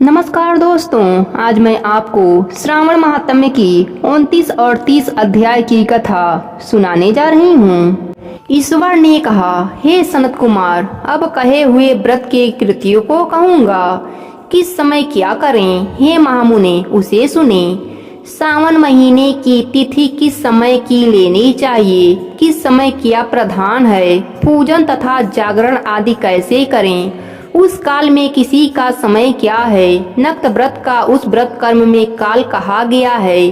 नमस्कार दोस्तों, आज मैं आपको श्रावण महात्म्य की 29 और 30 अध्याय की कथा सुनाने जा रही हूँ। ईश्वर ने कहा, हे सनत कुमार, अब कहे हुए व्रत के कृत्यों को कहूँगा। किस समय क्या करें, हे महामुने उसे सुने। सावन महीने की तिथि किस समय की लेनी चाहिए, किस समय क्या प्रधान है, पूजन तथा जागरण आदि कैसे करें, उस काल में किसी का समय क्या है, नक्त व्रत का उस व्रत कर्म में काल कहा गया है,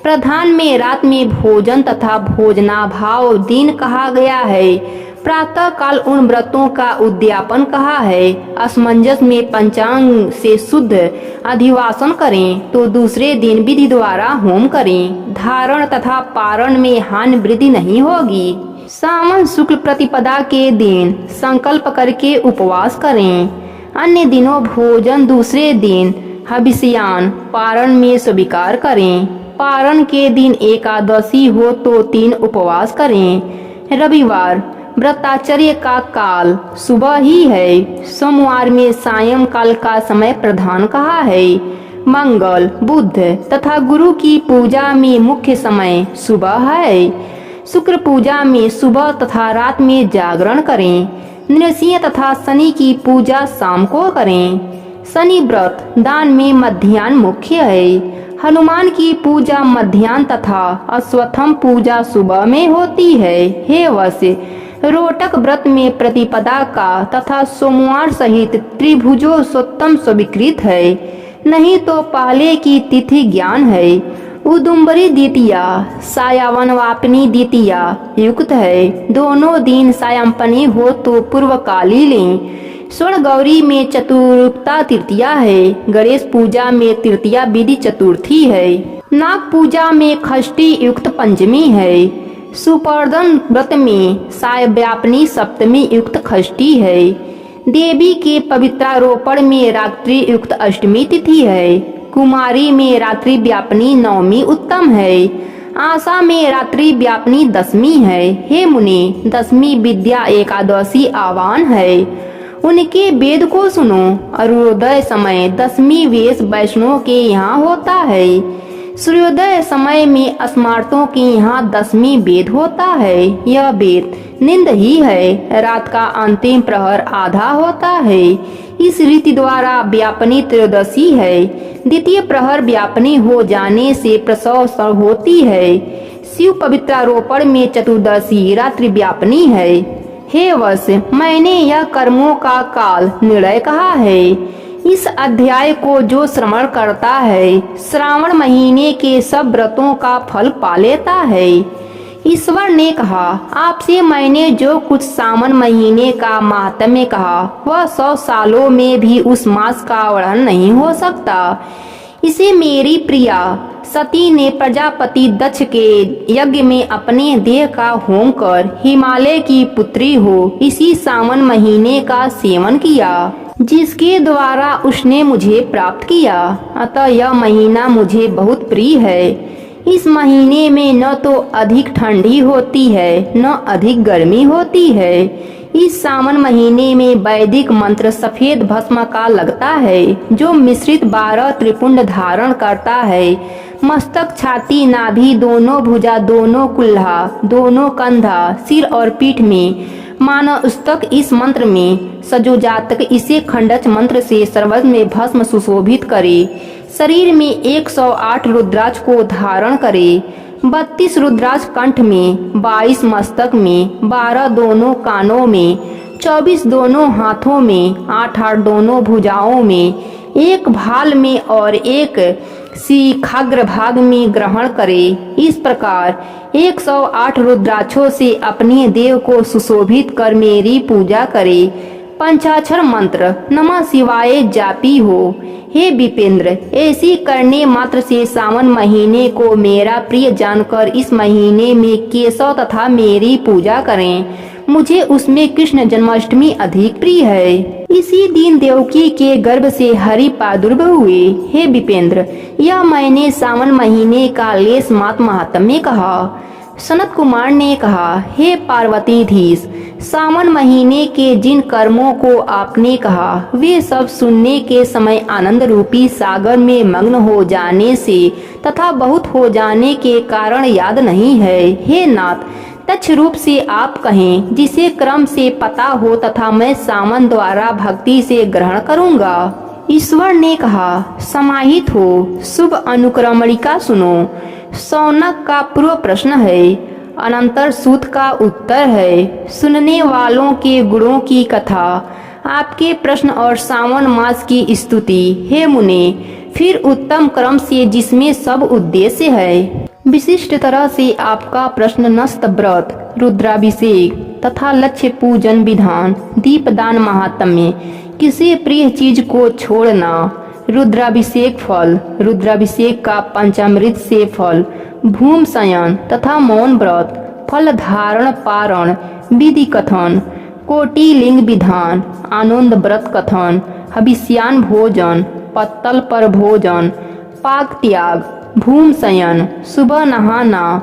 प्रधान में रात में भोजन तथा भोजनाभाव दिन कहा गया है, प्रातः काल उन व्रतों का उद्यापन कहा है, असमंजस में पंचांग से शुद्ध अधिवासन करें तो दूसरे दिन विधि द्वारा होम करें, धारण तथा पारण में हानि वृद्धि नहीं होगी। सावन शुक्ल प्रतिपदा के दिन संकल्प करके उपवास करें, अन्य दिनों भोजन, दूसरे दिन हविष्यान पारण में स्वीकार करें। पारण के दिन एकादशी हो तो 3 उपवास करें। रविवार व्रताचर्य का काल सुबह ही है, सोमवार में सायं काल का समय प्रधान कहा है। मंगल, बुध तथा गुरु की पूजा में मुख्य समय सुबह है। शुक्र पूजा में सुबह तथा रात में जागरण करें। नृसिंह तथा शनि की पूजा शाम को करें। शनि व्रत दान में मध्याह्न मुख्य है। हनुमान की पूजा मध्याह्न तथा अश्वत्थम पूजा सुबह में होती है। हे वश्य, रोटक व्रत में प्रतिपदा का तथा सोमवार सहित त्रिभुजोत्तम स्वीकृत है, नहीं तो पहले की तिथि ज्ञान है। उदुम्बरी द्वितीया सायावनवापिनी द्वितीया युक्त है, दोनों दिन सायंपनी हो तो पूर्वकाली लें। स्वर्ण गौरी में चतुर्थी तृतीया है। गणेश पूजा में तृतीया विधि चतुर्थी है। नाग पूजा में षष्ठी युक्त पंचमी है। सुपर्दन व्रत में सायव्यापनी सप्तमी युक्त षष्ठी है। देवी के पवित्रारोपण में रात्रि युक्त अष्टमी तिथि है। कुमारी में रात्रि व्यापनी नवमी उत्तम है। आशा में रात्रि व्यापनी दशमी है। हे मुनि, दशमी विद्या एकादशी आह्वान है, उनके वेद को सुनो। अरुणोदय समय दशमी वेश वैष्णव के यहाँ होता है। सूर्योदय समय में स्मार्तों के यहाँ दशमी वेद होता है। यह वेद निंद ही है। रात का अंतिम प्रहर आधा होता है। इस रीति द्वारा व्यापनी त्रयोदशी है। द्वितीय प्रहर व्यापनी हो जाने से प्रसव होती है। शिव पवित्रारोपण में चतुर्दशी रात्रि व्यापनी है। हे वश्य, मैंने यह कर्मों का काल निर्णय कहा है। इस अध्याय को जो श्रवण करता है, श्रावण महीने के सब व्रतों का फल पा लेता है। ईश्वर ने कहा, आपसे मैंने जो कुछ सावन महीने का महात्म्य कहा, वह 100 सालों में भी उस मास का वर्णन नहीं हो सकता। इसे मेरी प्रिया सती ने प्रजापति दक्ष के यज्ञ में अपने देह का होम कर हिमालय की पुत्री हो इसी सावन महीने का सेवन किया, जिसके द्वारा उसने मुझे प्राप्त किया। अतः यह महीना मुझे बहुत प्रिय है। इस महीने में न तो अधिक ठंडी होती है, न अधिक गर्मी होती है। इस सावन महीने में वैदिक मंत्र सफेद भस्म का लगता है, जो मिश्रित 12 त्रिपुंड धारण करता है। मस्तक, छाती, नाभि, दोनों भुजा, दोनों कुल्हा, दोनों कंधा, सिर और पीठ में मानस्तक इस मंत्र में सजो जातक इसे खंडच मंत्र से सर्वज्ञ में भस्म सुशोभित करे। शरीर में 108 रुद्राक्ष को धारण करे। 32 रुद्राक्ष कंठ में, 22 मस्तक में, 12 दोनों कानों में, 24 दोनों हाथों में, 8 दोनों भुजाओं में, 1 भाल में और 1 शिखाग्र भाग में ग्रहण करे। इस प्रकार 108 रुद्राक्षों से अपने देव को सुशोभित कर मेरी पूजा करे। पंचाक्षर मंत्र नमः शिवाय जापी हो। हे विपेंद्र, ऐसी करने मात्र से सावन महीने को मेरा प्रिय जानकर इस महीने में केशव तथा मेरी पूजा करें। मुझे उसमें कृष्ण जन्माष्टमी अधिक प्रिय है। इसी दिन देवकी के गर्भ से हरि प्रादुर्भाव हुए। हे विपेंद्र, यह मैंने सावन महीने का लेस मात्र महात्म्य कहा। सनत कुमार ने कहा, हे पार्वतीधीश, सावन महीने के जिन कर्मों को आपने कहा वे सब सुनने के समय आनंद रूपी सागर में मग्न हो जाने से तथा बहुत हो जाने के कारण याद नहीं है। हे नाथ, तच्छ रूप से आप कहें जिसे क्रम से पता हो तथा मैं सावन द्वारा भक्ति से ग्रहण करूंगा। ईश्वर ने कहा, समाहित हो, शुभ अनुक्रमणिका सुनो। शौनक का पूर्व प्रश्न है, अनंतर सूत का उत्तर है। सुनने वालों के गुणों की कथा, आपके प्रश्न और सावन मास की स्तुति। हे मुने, फिर उत्तम क्रम से जिसमें सब उद्देश्य है। विशिष्ट तरह से आपका प्रश्न नस्त व्रत, रुद्राभिषेक तथा लक्ष्य पूजन विधान, दीपदान महात्म्य, किसी प्रिय चीज को छोड़ना, रुद्राभिषेक फल, रुद्राभिषेक का पंचामृत से फल, भूम शयन तथा मौन व्रत, फल धारण पारण, विधि कथन, कोटि लिंग विधान, आनंद व्रत कथन, हविष्यान भोजन, पत्तल पर भोजन, पाक त्याग, भूम शयन, सुबह नहाना,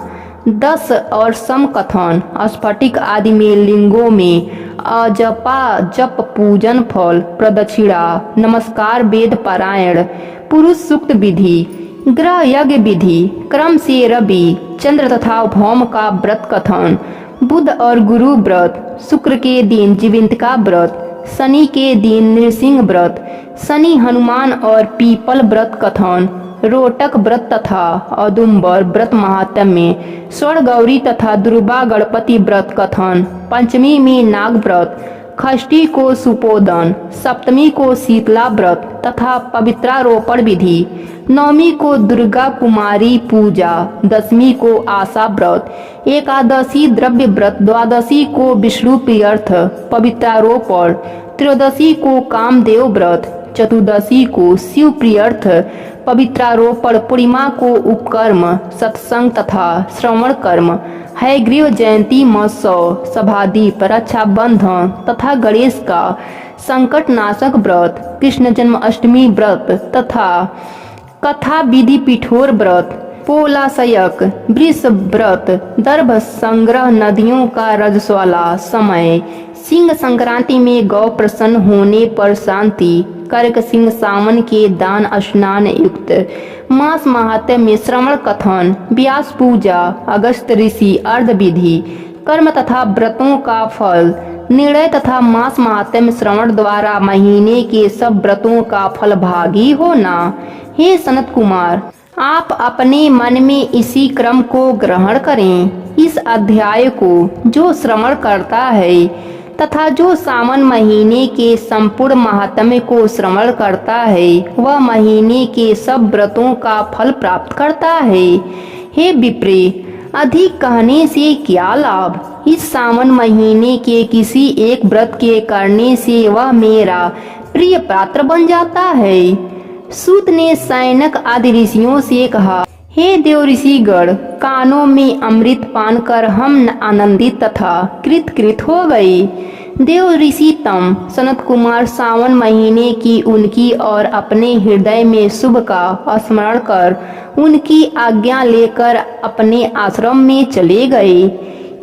10 और सम कथन, स्फटिक आदि में लिंगों में अजपा जप पूजन फल, प्रदक्षिणा, नमस्कार, वेद पारायण, पुरुष सूक्त विधि, ग्रह यज्ञ विधि, क्रम से रवि चंद्र तथा भौम का व्रत कथन, बुध और गुरु व्रत, शुक्र के दिन जीविंतिका व्रत, शनि के दिन नृसिंह व्रत, शनि हनुमान और पीपल व्रत कथन, रोटक व्रत तथा औदुंबर व्रत महात्म्य, स्वर्ण गौरी तथा दुर्गा गणपति व्रत कथन, पंचमी में नाग व्रत, षष्ठी को सुपोदन, सप्तमी को शीतला व्रत तथा पवित्रारोपण विधि, नवमी को दुर्गा कुमारी पूजा, दसवीं को आशा व्रत, एकादशी द्रव्य व्रत, द्वादशी को विष्णु प्रियर्थ पवित्रारोपण, त्रयोदशी को कामदेव व्रत, चतुर्दशी को शिव प्रियर्थ पवित्रारोपण, पूर्णिमा को उपकर्म, सत्संग तथा श्रवण कर्म, हयग्रीव जयंती महोत्सव, सभादीप, रक्षाबंधन तथा गणेश का संकटनाशक व्रत, कृष्ण जन्माष्टमी व्रत तथा कथा विधि पिठोर व्रत, पोलाशयक, वृष व्रत, दर्भ संग्रह, नदियों का रजस्वाला समय, सिंह संक्रांति में गौ प्रसन्न होने पर शांति, कर्क सिंह सावन के दान स्नान युक्त, मास महात्म्य में श्रवण कथन, व्यास पूजा, अगस्त ऋषि अर्ध विधि, कर्म तथा व्रतों का फल, निर्णय तथा मास महात्म्य श्रवण द्वारा महीने के सब व्रतों का फल भागी होना। हे सनत कुमार, आप अपने मन में इसी क्रम को ग्रहण करें। इस अध्याय को जो श्रवण करता है तथा जो सावन महीने के संपूर्ण महात्म्य को श्रवण करता है वह महीने के सब व्रतों का फल प्राप्त करता है। हे विप्रे, अधिक कहने से क्या लाभ। इस सावन महीने के किसी एक व्रत के करने से वह मेरा प्रिय पात्र बन जाता है। सूत ने सैनक आदि ऋषियों से कहा, हे देव ऋषिगण, कानों में अमृत पान कर हम आनंदित तथा कृत हो गए। देव ऋषि तम सनत कुमार सावन महीने की उनकी और अपने हृदय में शुभ का स्मरण कर उनकी आज्ञा लेकर अपने आश्रम में चले गए।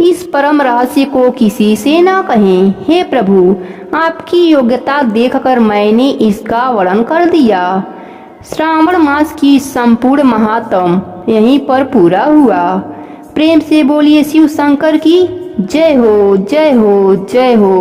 इस परम रहस्य को किसी से न कहें। हे प्रभु, आपकी योग्यता देखकर मैंने इसका वर्णन कर दिया। श्रावण मास की संपूर्ण महात्म यहीं पर पूरा हुआ। प्रेम से बोलिए शिव शंकर की जय हो, जय हो, जय हो।